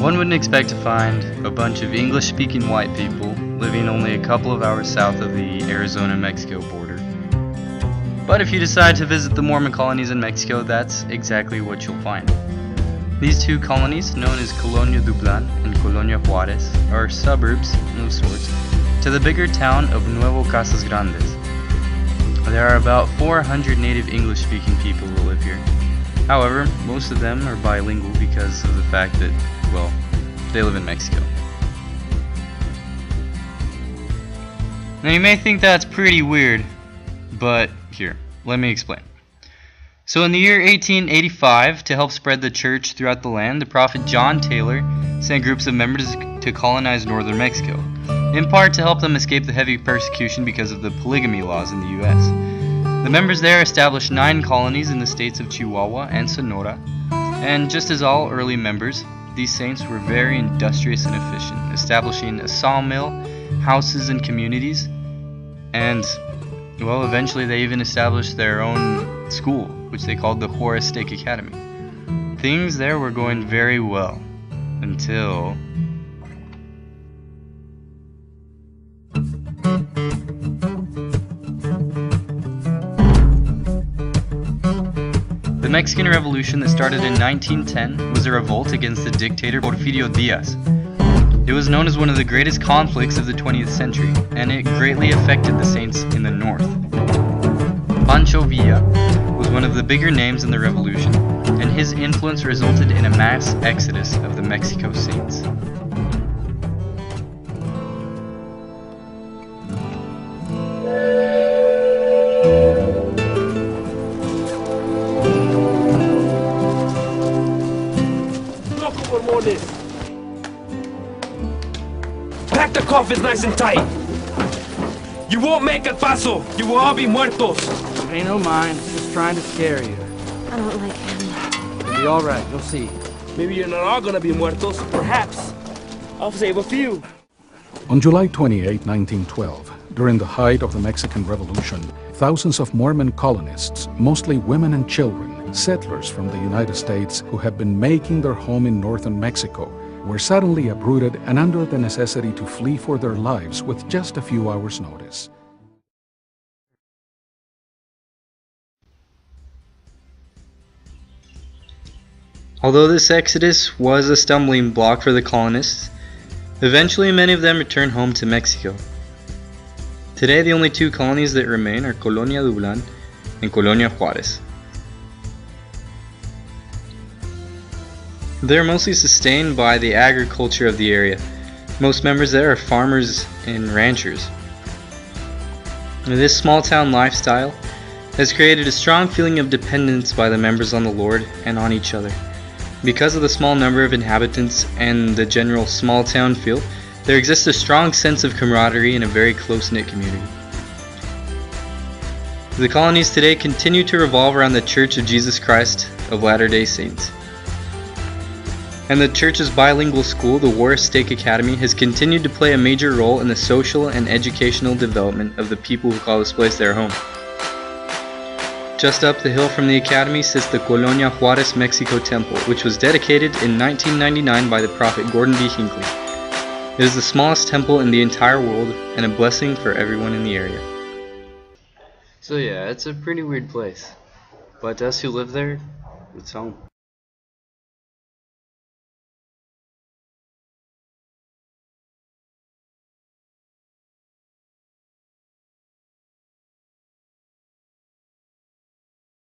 One wouldn't expect to find a bunch of English-speaking white people living only a couple of hours south of the Arizona-Mexico border. But if you decide to visit the Mormon colonies in Mexico, that's exactly what you'll find. These two colonies, known as Colonia Dublan and Colonia Juarez, are suburbs, of sorts, to the bigger town of Nuevo Casas Grandes. There are about 400 native English-speaking people who live here. However, most of them are bilingual because of the fact that, well, they live in Mexico. Now you may think that's pretty weird, but here, let me explain. So in the year 1885, to help spread the church throughout the land, the prophet John Taylor sent groups of members to colonize northern Mexico, in part to help them escape the heavy persecution because of the polygamy laws in the U.S. The members there established 9 colonies in the states of Chihuahua and Sonora, and just as all early members, these saints were very industrious and efficient, establishing a sawmill, houses and communities, and, well, eventually they even established their own school, which they called the Juarez Stake Academy. Things there were going very well, until... The Mexican Revolution that started in 1910 was a revolt against the dictator Porfirio Diaz. It was known as one of the greatest conflicts of the 20th century, and it greatly affected the saints in the north. Pancho Villa was one of the bigger names in the revolution, and his influence resulted in a mass exodus of the Mexico saints. Pack the coffins nice and tight. You won't make El Paso. You will all be muertos. Pay no mind. Just trying to scare you. I don't like him. You'll be all right. You'll see. Maybe you're not all gonna be muertos. Perhaps I'll save a few. On July 28, 1912, during the height of the Mexican Revolution, thousands of Mormon colonists, mostly women and children, settlers from the United States who had been making their home in northern Mexico, were suddenly uprooted and under the necessity to flee for their lives with just a few hours' notice. Although this exodus was a stumbling block for the colonists, eventually many of them returned home to Mexico. Today the only 2 colonies that remain are Colonia Dublan and Colonia Juarez. They're mostly sustained by the agriculture of the area. Most members there are farmers and ranchers. And this small town lifestyle has created a strong feeling of dependence by the members on the Lord and on each other. Because of the small number of inhabitants and the general small town feel, there exists a strong sense of camaraderie in a very close-knit community. The colonies today continue to revolve around the Church of Jesus Christ of Latter-day Saints. And the church's bilingual school, the Juarez Stake Academy, has continued to play a major role in the social and educational development of the people who call this place their home. Just up the hill from the academy sits the Colonia Juarez Mexico Temple, which was dedicated in 1999 by the prophet Gordon B. Hinckley. It is the smallest temple in the entire world and a blessing for everyone in the area. So yeah, it's a pretty weird place, but to us who live there, it's home.